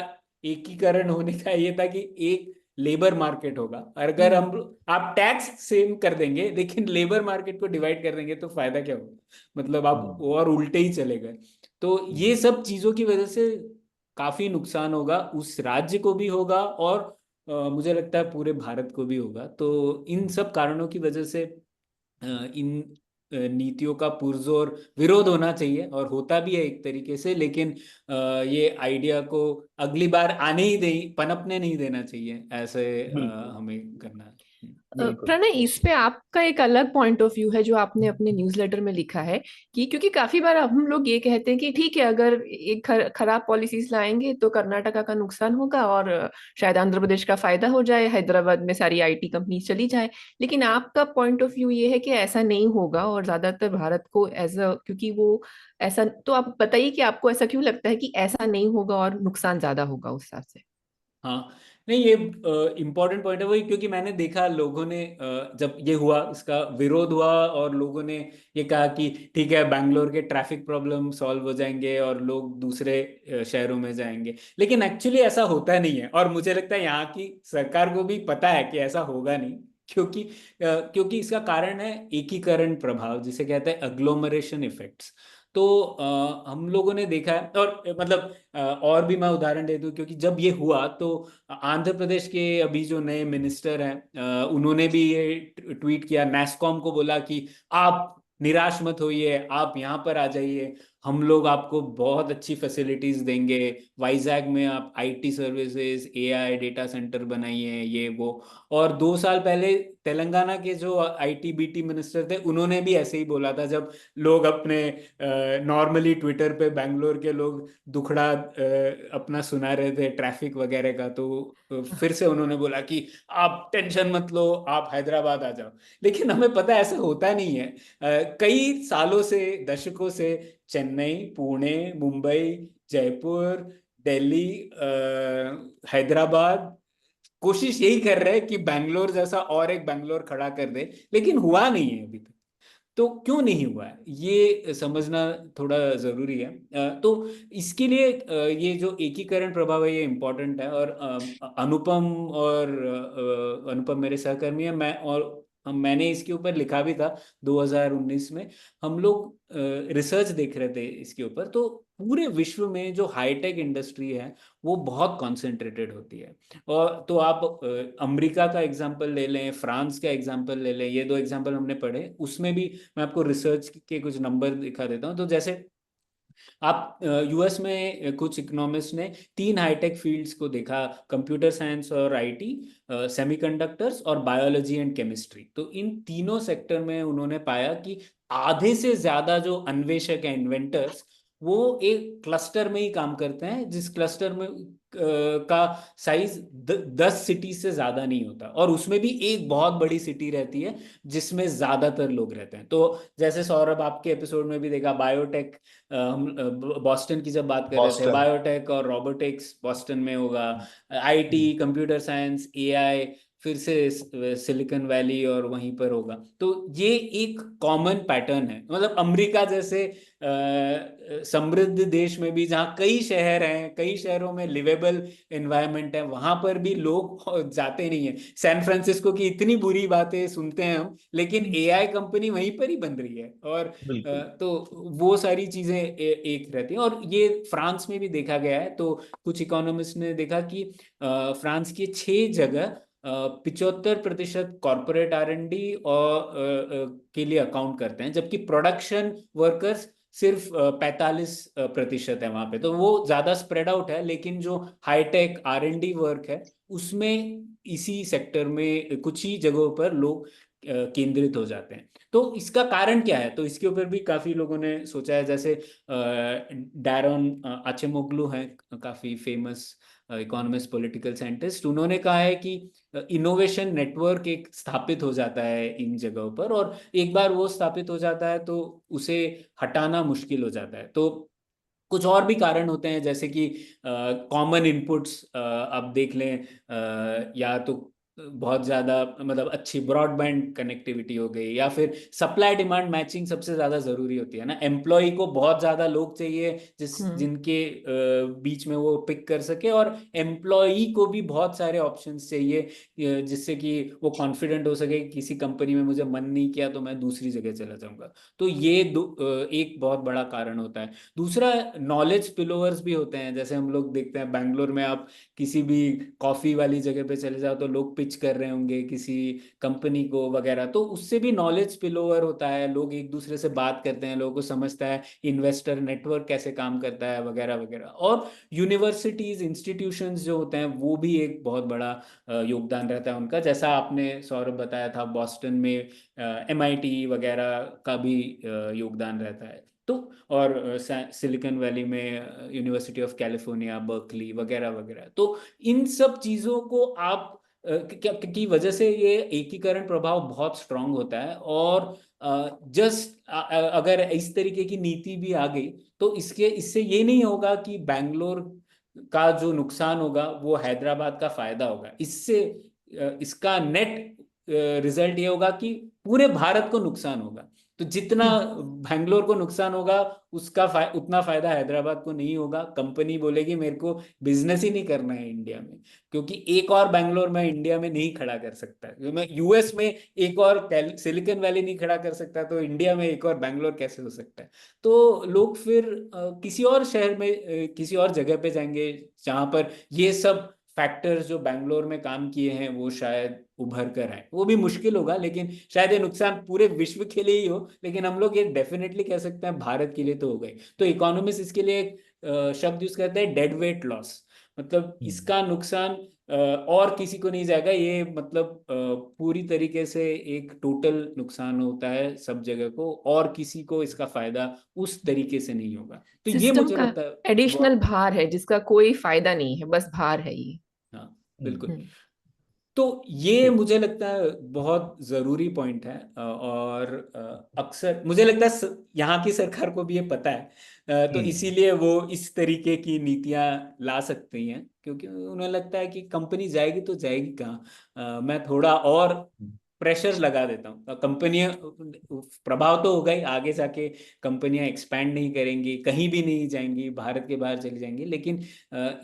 एकीकरण होने का ये था कि एक लेबर मार्केट होगा। और अगर हम हम्म। आप टैक्स सेम कर देंगे लेकिन लेबर मार्केट को डिवाइड कर देंगे तो फायदा क्या होगा, मतलब आप हम्म। और उल्टे ही चले गए। तो ये हम्म। सब चीजों की वजह से काफी नुकसान होगा, उस राज्य को भी होगा और मुझे लगता है पूरे भारत को भी होगा। तो इन सब कारणों की वजह से इन नीतियों का पुरजोर विरोध होना चाहिए, और होता भी है एक तरीके से, लेकिन ये आइडिया को अगली बार आने ही दे, पनपने नहीं देना चाहिए, ऐसे बिल्कुल हमें करना है। बिल्कुल। प्रणय, इस पे आपका एक अलग पॉइंट ऑफ व्यू है जो आपने अपने न्यूज़लेटर में लिखा है कि क्योंकि काफी बार हम लोग ये कहते हैं कि ठीक है, अगर एक खराब पॉलिसीज लाएंगे तो कर्नाटका का नुकसान होगा और शायद आंध्र प्रदेश का फायदा हो जाए, हैदराबाद में सारी आईटी कंपनी चली जाए। लेकिन आपका पॉइंट ऑफ व्यू ये है कि ऐसा नहीं होगा और ज्यादातर भारत को एज अ, क्योंकि वो ऐसा, तो आप बताइए कि आपको ऐसा क्यों लगता है कि ऐसा नहीं होगा और नुकसान ज्यादा होगा उस हिसाब से। हाँ, नहीं, ये इम्पोर्टेंट पॉइंट है वही, क्योंकि मैंने देखा लोगों ने जब ये हुआ, इसका विरोध हुआ, और लोगों ने ये कहा कि ठीक है, बैंगलोर के ट्रैफिक प्रॉब्लम सॉल्व हो जाएंगे और लोग दूसरे शहरों में जाएंगे, लेकिन एक्चुअली ऐसा होता नहीं है। और मुझे लगता है यहाँ की सरकार को भी पता है कि ऐसा होगा नहीं, क्योंकि इसका कारण है एकीकरण प्रभाव, जिसे कहते हैं अग्लोमरेशन इफेक्ट्स। तो हम लोगों ने देखा है, और मतलब और भी मैं उदाहरण दे दूं, क्योंकि जब ये हुआ तो आंध्र प्रदेश के अभी जो नए मिनिस्टर हैं, उन्होंने भी ये ट्वीट किया, नैस्कॉम को बोला कि आप निराश मत होइए, आप यहाँ पर आ जाइए, हम लोग आपको बहुत अच्छी फैसिलिटीज देंगे, वाइजैक में आप IT services, AI data centre बनाइए, ये वो। और 2 साल पहले तेलंगाना के जो आईटी बीटी मिनिस्टर थे, उन्होंने भी ऐसे ही बोला था, जब लोग अपने नॉर्मली ट्विटर पे बैंगलोर के लोग दुखड़ा अपना सुना रहे थे ट्रैफिक वगैरह का, तो फिर से उन्होंने बोला कि आप टेंशन मत लो, आप हैदराबाद आ जाओ। लेकिन हमें पता है ऐसा होता नहीं है। कई सालों से, दशकों से चेन्नई, पुणे, मुंबई, जयपुर, दिल्ली, हैदराबाद कोशिश यही कर रहे हैं कि बैंगलोर जैसा और एक बैंगलोर खड़ा कर दे, लेकिन हुआ नहीं है अभी तक। तो क्यों नहीं हुआ है, ये समझना थोड़ा जरूरी है। तो इसके लिए ये जो एकीकरण प्रभाव है, ये इम्पोर्टेंट है। और अनुपम मेरे सहकर्मी है, मैंने इसके ऊपर लिखा भी था 2019 में। हम लोग रिसर्च देख रहे थे इसके ऊपर, तो पूरे विश्व में जो हाईटेक इंडस्ट्री है वो बहुत कॉन्सेंट्रेटेड होती है। और तो आप अमेरिका का एग्जांपल ले लें, फ्रांस का एग्जांपल ले लें, ये 2 एग्जांपल हमने पढ़े, उसमें भी मैं आपको रिसर्च के कुछ नंबर दिखा देता हूँ। तो जैसे आप यूएस में कुछ इकोनॉमिस्ट ने 3 हाईटेक फील्ड्स को देखा, कंप्यूटर साइंस और आईटी, सेमीकंडक्टर्स और बायोलॉजी एंड केमिस्ट्री। तो इन तीनों सेक्टर में उन्होंने पाया कि आधे से ज्यादा जो अन्वेषक हैं, इन्वेंटर्स, वो एक क्लस्टर में ही काम करते हैं, जिस क्लस्टर में का साइज 10 सिटी से ज्यादा नहीं होता, और उसमें भी एक बहुत बड़ी सिटी रहती है जिसमें ज्यादातर लोग रहते हैं। तो जैसे सौरभ, आपके एपिसोड में भी देखा, बायोटेक, हम बॉस्टन की जब बात कर रहे थे, बॉस्टन। बायोटेक और रोबोटिक्स बॉस्टन में होगा, आईटी, कंप्यूटर साइंस, एआई फिर से सिलिकॉन वैली और वहीं पर होगा। तो ये एक कॉमन पैटर्न है। मतलब अमेरिका जैसे समृद्ध देश में भी, जहाँ कई शहर हैं, कई शहरों में लिवेबल एनवायरनमेंट है, वहां पर भी लोग जाते नहीं है। सैन फ्रांसिस्को की इतनी बुरी बातें सुनते हैं हम, लेकिन एआई कंपनी वहीं पर ही बन रही है। और बिल्कुल तो वो सारी चीजें एक रहती हैं, और ये फ्रांस में भी देखा गया है। तो कुछ इकोनॉमिस्ट ने देखा कि फ्रांस की 6 जगह 75% कॉरपोरेट आर&डी और के लिए अकाउंट करते हैं, जबकि प्रोडक्शन वर्कर्स सिर्फ 45% है वहां पे। तो वो ज्यादा स्प्रेड आउट है, लेकिन जो हाईटेक आर&डी वर्क है उसमें इसी सेक्टर में कुछ ही जगहों पर लोग केंद्रित हो जाते हैं। तो इसका कारण क्या है, तो इसके ऊपर भी काफी लोगों ने सोचा है। जैसे डैरन अचेमोग्लू हैं, काफी फेमस इकोनॉमिस्ट, पॉलिटिकल साइंटिस्ट, उन्होंने कहा है कि इनोवेशन नेटवर्क एक स्थापित हो जाता है इन जगहों पर, और एक बार वो स्थापित हो जाता है तो उसे हटाना मुश्किल हो जाता है। तो कुछ और भी कारण होते हैं, जैसे कि कॉमन इनपुट्स आप देख लें, या तो बहुत ज़्यादा मतलब अच्छी ब्रॉडबैंड कनेक्टिविटी हो गई, या फिर सप्लाई डिमांड मैचिंग सबसे ज़्यादा ज़रूरी होती है ना। एम्प्लॉय को बहुत ज़्यादा लोग चाहिए जिनके बीच में वो पिक कर सके, और एम्प्लॉय को भी बहुत सारे ऑप्शंस चाहिए जिससे कि वो कॉन्फिडेंट हो सके कि किसी कंपनी में मुझे मन नहीं किया तो मैं दूसरी जगह चला जाऊंगा। तो ये एक बहुत बड़ा कारण होता है। दूसरा, नॉलेज स्पिलओवर्स भी होते हैं। जैसे हम लोग देखते हैं बैंगलोर में, आप किसी भी कॉफी वाली जगह पे चले जाओ तो लोग पिच कर रहे होंगे किसी कंपनी को वगैरह, तो उससे भी नॉलेज स्पिल ओवर होता है। लोग एक दूसरे से बात करते हैं, लोगों को समझता है इन्वेस्टर नेटवर्क कैसे काम करता है वगैरह वगैरह। और यूनिवर्सिटीज इंस्टीट्यूशंस जो होते हैं वो भी एक बहुत बड़ा योगदान रहता है उनका। जैसा आपने सौरभ बताया था, बॉस्टन में MIT वगैरह का भी योगदान रहता है। तो और सिलिकॉन वैली में यूनिवर्सिटी ऑफ कैलिफोर्निया, बर्कली वगैरह वगैरह। तो इन सब चीज़ों को आप की वजह से ये एकीकरण प्रभाव बहुत स्ट्रांग होता है। और जस्ट अगर इस तरीके की नीति भी आ गई तो इससे ये नहीं होगा कि बैंगलोर का जो नुकसान होगा वो हैदराबाद का फायदा होगा। इससे इसका नेट रिजल्ट ये होगा कि पूरे भारत को नुकसान होगा। तो जितना बैंगलोर को नुकसान होगा उसका उतना फायदा हैदराबाद को नहीं होगा। कंपनी बोलेगी मेरे को बिजनेस ही नहीं करना है इंडिया में, क्योंकि एक और बैंगलोर मैं इंडिया में नहीं खड़ा कर सकता। मैं US में एक और सिलिकॉन वैली नहीं खड़ा कर सकता, तो इंडिया में एक और बैंगलोर कैसे हो सकता है। तो लोग फिर किसी और शहर में किसी और जगह पे जाएंगे जहां पर ये सब फैक्टर्स जो बैंगलोर में काम किए हैं वो शायद उभर कर आए। वो भी मुश्किल होगा, लेकिन शायद ये नुकसान पूरे विश्व के लिए ही हो, लेकिन हम लोग ये डेफिनेटली कह सकते हैं भारत के लिए तो हो गई। तो इकोनॉमिस्ट इसके लिए एक शब्द यूज करते हैं, डेड वेट लॉस। मतलब इसका नुकसान और किसी को नहीं जाएगा। ये मतलब पूरी तरीके से एक टोटल नुकसान होता है सब जगह को, और किसी को इसका फायदा उस तरीके से नहीं होगा। तो ये सिस्टम मुझे का लगता है एडिशनल बहुत। भार है जिसका कोई फायदा नहीं है, बस भार है ये। हाँ, बिल्कुल। हम्म। तो ये ठीक। मुझे लगता है बहुत ज़रूरी पॉइंट है। और अक्सर मुझे लगता है यहाँ की सरकार को भी ये पता है। तो हम्म। इसीलिए वो इस तरीके की नीतियाँ ला सकती हैं, क्योंकि उन्हें लगता है कि कंपनी जाएगी तो जाएगी कहाँ। मैं थोड़ा और प्रेशर लगा देता हूँ। कंपनियां, प्रभाव तो होगा ही, आगे जाके कंपनियां एक्सपैंड नहीं करेंगी, कहीं भी नहीं जाएंगी, भारत के बाहर चली जाएंगी। लेकिन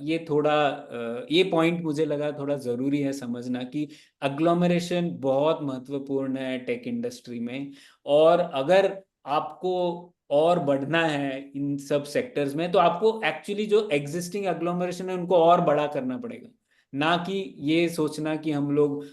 ये थोड़ा ये पॉइंट मुझे लगा थोड़ा ज़रूरी है समझना कि अग्लोमरेशन बहुत महत्वपूर्ण है टेक इंडस्ट्री में। और अगर आपको और बढ़ना है इन सब सेक्टर्स में, तो आपको एक्चुअली जो एग्जिस्टिंग अग्लोमरेशन है उनको और बड़ा करना पड़ेगा, ना कि ये सोचना कि हम लोग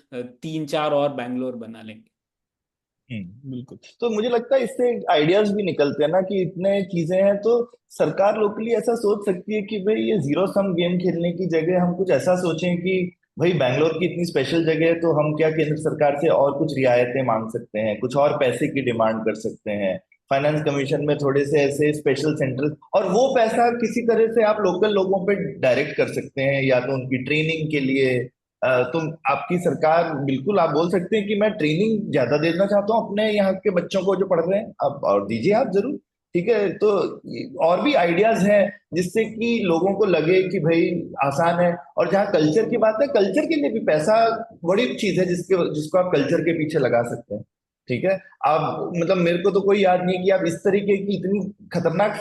3-4 और बैंगलोर बना लेंगे। बिल्कुल। तो मुझे लगता है इससे आइडियाज भी निकलते हैं ना कि इतने चीजें हैं तो सरकार लोकली ऐसा सोच सकती है कि भाई ये जीरो सम गेम खेलने की जगह हम कुछ ऐसा सोचें कि भाई बैंगलोर की इतनी स्पेशल जगह है तो हम क्या केंद्र सरकार से और कुछ रियायतें मांग सकते हैं, कुछ और पैसे की डिमांड कर सकते हैं, फाइनेंस कमीशन में थोड़े से ऐसे स्पेशल सेंटर, और वो पैसा किसी तरह से आप लोकल लोगों पे डायरेक्ट कर सकते हैं या तो उनकी ट्रेनिंग के लिए। तो आपकी सरकार बिल्कुल आप बोल सकते हैं कि मैं ट्रेनिंग ज्यादा देना चाहता हूँ अपने यहाँ के बच्चों को जो पढ़ रहे हैं, अब और दीजिए आप जरूर। ठीक है, तो और भी आइडियाज हैं जिससे कि लोगों को लगे कि भाई आसान है। और जहाँ कल्चर की बात है, कल्चर के लिए भी पैसा बड़ी चीज है जिसको आप कल्चर के पीछे लगा सकते हैं। ठीक है। आप मतलब मेरे को तो कोई याद नहीं है कि आप इस तरीके की इतनी खतरनाक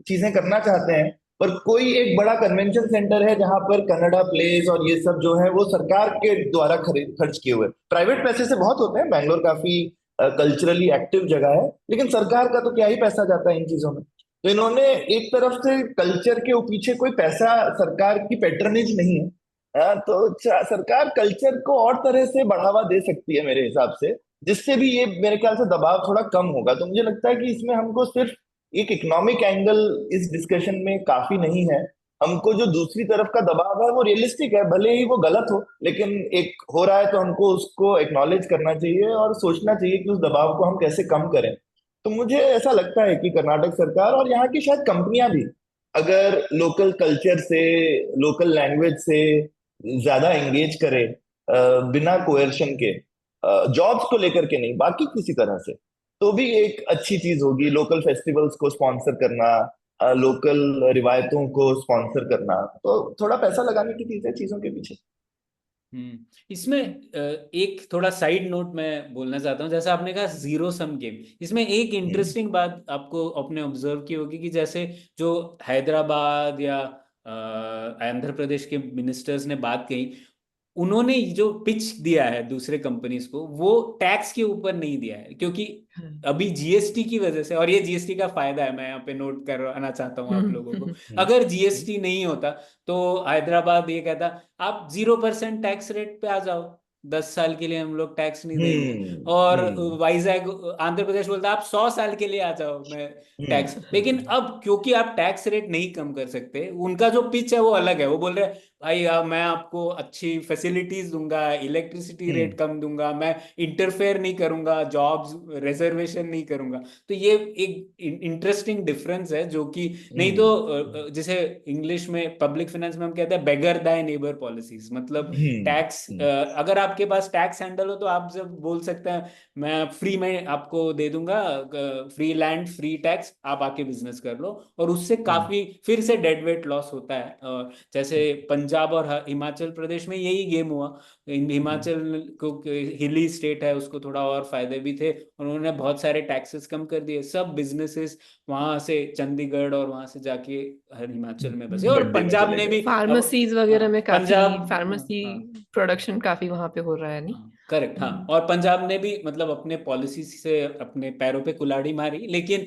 चीजें करना चाहते हैं, पर कोई एक बड़ा कन्वेंशन सेंटर है जहां पर कनाडा प्लेस और ये सब जो है वो सरकार के द्वारा खरीद खर्च किए हुए, प्राइवेट पैसे से बहुत होते हैं, बैंगलोर काफी कल्चरली एक्टिव जगह है, लेकिन सरकार का तो क्या ही पैसा जाता है इन चीजों में। तो इन्होंने एक तरफ से कल्चर के पीछे कोई पैसा, सरकार की पैट्रनेज नहीं है। तो सरकार कल्चर को और तरह से बढ़ावा दे सकती है मेरे हिसाब से, जिससे भी ये मेरे ख्याल से दबाव थोड़ा कम होगा। तो मुझे लगता है कि इसमें हमको सिर्फ एक इकोनॉमिक एंगल इस डिस्कशन में काफी नहीं है, हमको जो दूसरी तरफ का दबाव है वो रियलिस्टिक है, भले ही वो गलत हो, लेकिन एक हो रहा है तो हमको उसको एक्नॉलेज करना चाहिए और सोचना चाहिए कि उस दबाव को हम कैसे कम करें। तो मुझे ऐसा लगता है कि कर्नाटक सरकार और यहाँ की शायद कंपनियां भी अगर लोकल कल्चर से, लोकल लैंग्वेज से ज्यादा एंगेज करे, बिना कोएर्शन के, जॉब्स को लेकर के नहीं बाकी किसी तरह से, तो भी एक अच्छी चीज होगी। लोकल फेस्टिवल्स को स्पॉन्सर करना, लोकल रिवायतों को स्पॉन्सर करना, तो थोड़ा पैसा लगाने की चीज है चीजों के पीछे। इसमें एक थोड़ा साइड नोट मैं बोलना चाहता हूँ। जैसे आपने कहा जीरो सम गेम, इसमें एक इंटरेस्टिंग बात आपको अपने ऑब्जर्व की होगी कि जैसे जो हैदराबाद या आंध्र प्रदेश के मिनिस्टर्स ने बात कही, उन्होंने जो पिच दिया है दूसरे कंपनीज को वो टैक्स के ऊपर नहीं दिया है, क्योंकि हाँ। अभी जीएसटी की वजह से, और ये जीएसटी का फायदा है, मैं यहाँ पे नोट करवाना चाहता हूँ आप लोगों को, अगर जीएसटी नहीं होता तो हैदराबाद ये कहता आप 0% टैक्स रेट पे आ जाओ, 10 साल के लिए हम लोग टैक्स नहीं देंगे। और वाइजैग आंध्र प्रदेश बोलता आप 100 साल के लिए आ जाओ, मैं टैक्स। लेकिन अब क्योंकि आप टैक्स रेट नहीं कम कर सकते, उनका जो पिच है वो अलग है। वो बोल रहे हैं भाई मैं आपको अच्छी फैसिलिटीज दूंगा, इलेक्ट्रिसिटी रेट कम दूंगा, मैं इंटरफेयर नहीं करूंगा, जॉब्स रिजर्वेशन नहीं करूंगा। तो ये एक इंटरेस्टिंग डिफरेंस है, जो कि नहीं तो जिसे इंग्लिश में पब्लिक फाइनेंस में हम कहते हैं बेगर दाय नेबर पॉलिसीज। मतलब टैक्स, अगर आपके पास टैक्स हैंडल हो तो आप जब बोल सकते हैं मैं फ्री में आपको दे दूंगा, फ्री लैंड फ्री टैक्स, आप आके बिजनेस कर लो, और उससे काफी फिर से डेड वेट लॉस होता है। जैसे पंजाब और हिमाचल प्रदेश में यही गेम हुआ। हिमाचल को हिली स्टेट है, उसको थोड़ा और फायदे भी थे, उन्होंने बहुत सारे टैक्सेस कम कर दिए, सब बिजनेसेस वहां से चंडीगढ़ और वहां से जाके हिमाचल में बसे। और गड्ढे में पंजाब चले ने गए। भी अब फार्मेसीज वगैरह में काफी पंजाब, फार्मेसी प्रोडक्शन काफी वहां पे हो रहा है नहीं। करेक्ट, हाँ। और पंजाब ने भी मतलब अपने पॉलिसी से अपने पैरों पे कुल्हाड़ी मारी, लेकिन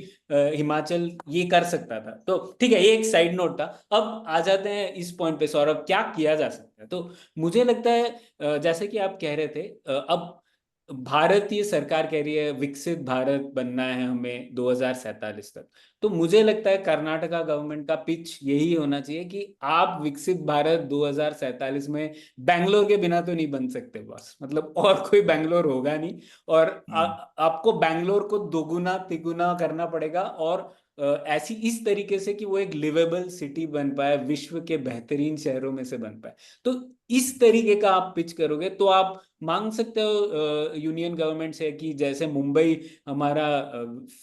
हिमाचल ये कर सकता था। तो ठीक है, ये एक साइड नोट था। अब आ जाते हैं इस पॉइंट पे, सौरभ, क्या किया जा सकता है। तो मुझे लगता है जैसे कि आप कह रहे थे, अब भारतीय सरकार कह रही है विकसित भारत बनना है हमें 2047 तक। तो मुझे लगता है कर्नाटका गवर्नमेंट का पिच यही होना चाहिए कि आप विकसित भारत 2047 में बैंगलोर के बिना तो नहीं बन सकते बॉस, मतलब और कोई बैंगलोर होगा नहीं। और आपको बैंगलोर को दोगुना तिगुना करना पड़ेगा, और ऐसी इस तरीके से कि वो एक लिवेबल सिटी बन पाए, विश्व के बेहतरीन शहरों में से बन पाए। तो इस तरीके का आप पिच करोगे तो आप मांग सकते हो यूनियन गवर्नमेंट से कि जैसे मुंबई हमारा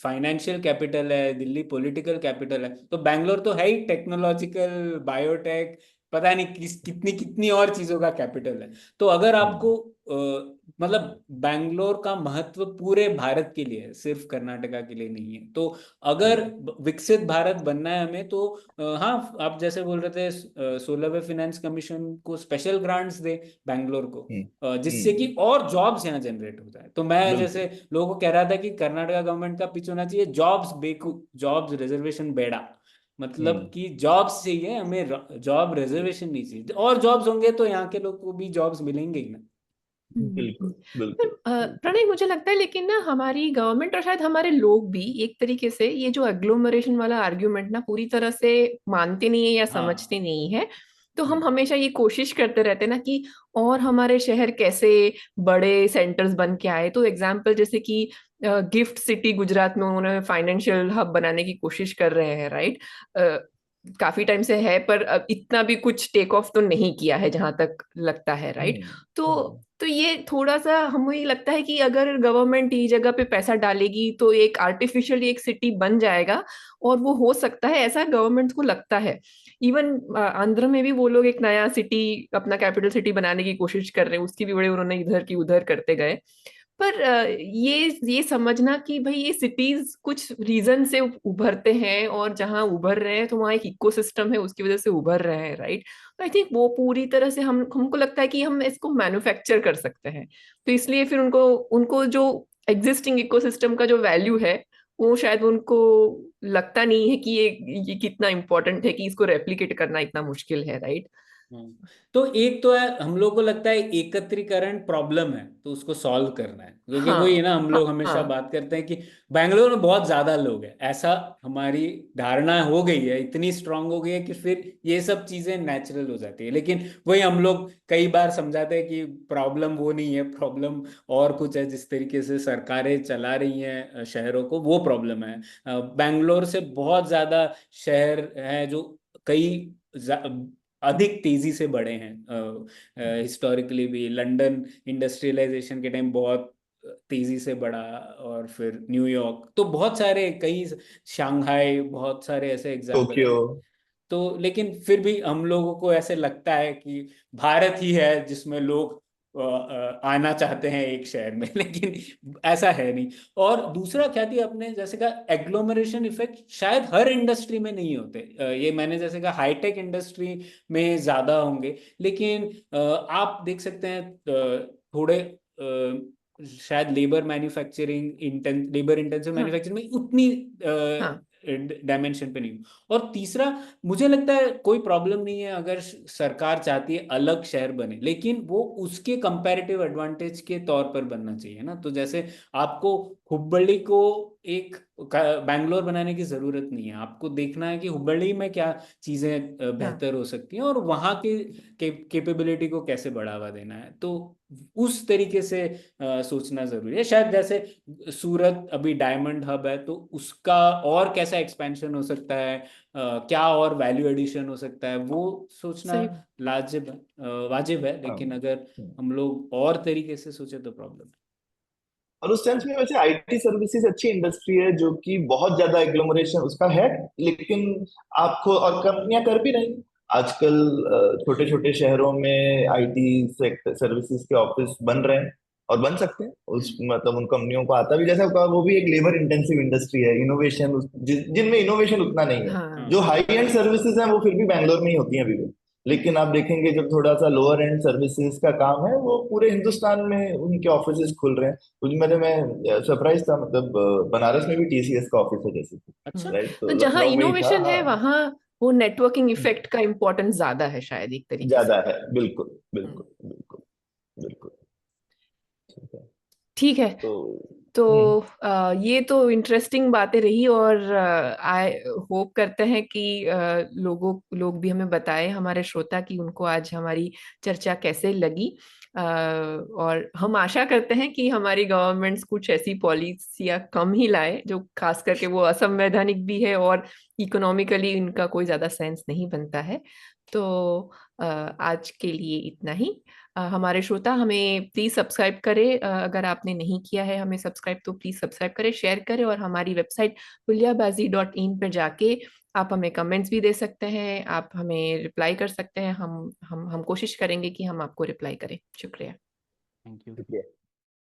फाइनेंशियल कैपिटल है, दिल्ली पॉलिटिकल कैपिटल है, तो बैंगलोर तो है ही टेक्नोलॉजिकल, बायोटेक, पता नहीं कितनी कितनी और चीजों का कैपिटल है। तो अगर आपको मतलब बैंगलोर का महत्व पूरे भारत के लिए है, सिर्फ कर्नाटका के लिए नहीं है। तो अगर विकसित भारत बनना है हमें, तो हाँ, आप जैसे बोल रहे थे 16वें फाइनेंस कमीशन को स्पेशल ग्रांट्स दे बैंगलोर को, जिससे कि और जॉब्स यहाँ जनरेट हो जाए। तो मैं जैसे लोगों को कह रहा था कि कर्नाटका गवर्नमेंट का पिच होना चाहिए जॉब्स बेकू, जॉब्स रिजर्वेशन बेड़ा, मतलब कि जॉब्स चाहिए हमें, जॉब रिजर्वेशन नहीं चाहिए। और जॉब्स होंगे तो यहाँ के लोग को भी जॉब्स मिलेंगे ही ना। बिल्कुल पर बिल्कुल। प्रणय, मुझे लगता है लेकिन ना हमारी गवर्नमेंट और शायद हमारे लोग भी एक तरीके से ये जो एग्लोमरेशन वाला आर्ग्यूमेंट ना पूरी तरह से मानते नहीं है या समझते नहीं है। तो हम हमेशा ये कोशिश करते रहते हैं ना कि और हमारे शहर कैसे बड़े सेंटर्स बन के आए। तो एग्जाम्पल जैसे कि गिफ्ट सिटी गुजरात में उन्होंने फाइनेंशियल हब बनाने की कोशिश कर रहे हैं, राइट। काफी टाइम से है पर अब इतना भी कुछ टेक ऑफ तो नहीं किया है जहां तक लगता है, राइट। तो ये थोड़ा सा हमें लगता है कि अगर गवर्नमेंट ये जगह पे पैसा डालेगी तो एक आर्टिफिशियली एक सिटी बन जाएगा, और वो हो सकता है, ऐसा गवर्नमेंट को लगता है। इवन आंध्र में भी वो लोग एक नया सिटी, अपना कैपिटल सिटी बनाने की कोशिश कर रहे हैं, उसकी भी बड़े उन्होंने इधर की उधर करते गए। पर ये समझना कि भाई ये सिटीज कुछ रीजन से उभरते हैं, और जहां उभर रहे हैं तो वहाँ एक इकोसिस्टम है, उसकी वजह से उभर रहे हैं, राइट। आई थिंक वो पूरी तरह से हमको लगता है कि हम इसको मैन्युफैक्चर कर सकते हैं। तो इसलिए फिर उनको उनको जो एग्जिस्टिंग इकोसिस्टम का जो वैल्यू है, वो शायद उनको लगता नहीं है कि ये कितना इंपॉर्टेंट है कि इसको रेप्लिकेट करना इतना मुश्किल है, राइट। तो एक तो है, हम लोग को लगता है एकत्रीकरण प्रॉब्लम है तो उसको सॉल्व करना है, क्योंकि वही है हाँ ना, हम हाँ लोग हमेशा हाँ। बात करते हैं कि बैंगलोर में बहुत ज्यादा लोग हैं, ऐसा हमारी धारणा हो गई है, इतनी स्ट्रांग हो गई है कि फिर ये सब चीजें नेचुरल हो जाती है। लेकिन वही हम लोग कई बार समझाते हैं कि प्रॉब्लम वो नहीं है, प्रॉब्लम और कुछ है, जिस तरीके से सरकारें चला रही हैं शहरों को, वो प्रॉब्लम है। बैंगलोर से बहुत ज्यादा शहर हैं जो कई अधिक तेजी से बढ़े हैं। हिस्टोरिकली भी लंदन इंडस्ट्रियलाइजेशन के टाइम बहुत तेजी से बढ़ा, और फिर न्यूयॉर्क, तो बहुत सारे कई, शंघाई, बहुत सारे ऐसे एग्जाम्पल टोक्यो। हैं। तो लेकिन फिर भी हम लोगों को ऐसे लगता है कि भारत ही है जिसमें लोग आना चाहते हैं एक शहर में, लेकिन ऐसा है नहीं। और दूसरा क्या थी, आपने जैसे कहा एग्लोमरेशन इफेक्ट शायद हर इंडस्ट्री में नहीं होते, ये मैंने जैसे कहा हाईटेक इंडस्ट्री में ज्यादा होंगे, लेकिन आप देख सकते हैं थोड़े शायद लेबर इंटेंसिव हाँ मैन्युफैक्चरिंग में उतनी हाँ डायमेंशन पे नहीं। और तीसरा, मुझे लगता है कोई प्रॉब्लम नहीं है अगर सरकार चाहती है अलग शहर बने, लेकिन वो उसके कंपैरेटिव एडवांटेज के तौर पर बनना चाहिए ना। तो जैसे आपको हुब्बड़ी को एक बैंगलोर बनाने की जरूरत नहीं है, आपको देखना है कि हुब्बड़ी में क्या चीजें हाँ बेहतर हो सकती हैं और वहाँ के कैपेबिलिटी को कैसे बढ़ावा देना है। तो उस तरीके से सोचना जरूरी है। शायद जैसे सूरत अभी डायमंड हब है, तो उसका और कैसा एक्सपेंशन हो सकता है, क्या और वैल्यू एडिशन हो सकता है, वो सोचना सही। वाजिब है। हाँ। लेकिन अगर हम लोग और तरीके से सोचे तो प्रॉब्लम है। और उस सेंस में वैसे आईटी सर्विसेज अच्छी इंडस्ट्री है जो कि बहुत ज्यादा एग्लोमरेशन उसका है, लेकिन आपको और कंपनियां कर भी रही हैं। आजकल छोटे छोटे शहरों में आईटी सर्विसेज के ऑफिस बन रहे हैं और बन सकते हैं। उस मतलब उन कंपनियों को आता भी, जैसा कहा, वो भी एक लेबर इंटेंसिव इंडस्ट्री है। इनोवेशन जिनमें इनोवेशन उतना नहीं है। हाँ जो हाई एंड सर्विसेज हैं वो फिर भी बैंगलोर में ही होती हैं अभी भी। लेकिन आप देखेंगे जब थोड़ा सा लोअर एंड सर्विसेज का काम है, वो पूरे हिंदुस्तान में उनके ऑफिसेज खुल रहे हैं। कुछ मैंने मैं सरप्राइज था, मतलब बनारस में भी टीसीएस का ऑफिस है जैसे, अच्छा। राइट? तो तो जहाँ लखनऊ में ही था, इनोवेशन हाँ। है वहाँ वो नेटवर्किंग इफेक्ट का इम्पोर्टेंस ज्यादा है शायद एक तरीके से। ज्यादा है, बिल्कुल हम्म, बिल्कुल बिल्कुल बिल्कुल। ठीक है। ठीक है। तो तो हम्म ये तो इंटरेस्टिंग बातें रही, और आई होप करते हैं कि लोग भी हमें बताएं, हमारे श्रोता, कि उनको आज हमारी चर्चा कैसे लगी। और हम आशा करते हैं कि हमारी गवर्नमेंट्स कुछ ऐसी पॉलिसियां कम ही लाए जो खास करके वो असंवैधानिक भी है और इकोनॉमिकली इनका कोई ज्यादा सेंस नहीं बनता है। तो आज के लिए इतना ही। हमारे श्रोता हमें प्लीज सब्सक्राइब करें, अगर आपने नहीं किया है हमें सब्सक्राइब, तो प्लीज सब्सक्राइब करें, शेयर करें, और हमारी वेबसाइट पुलियाबाजी.in पर जाके आप हमें कमेंट्स भी दे सकते हैं, आप हमें रिप्लाई कर सकते हैं। हम कोशिश करेंगे कि हम आपको रिप्लाई करें। शुक्रिया। Thank you. शुक्रिया।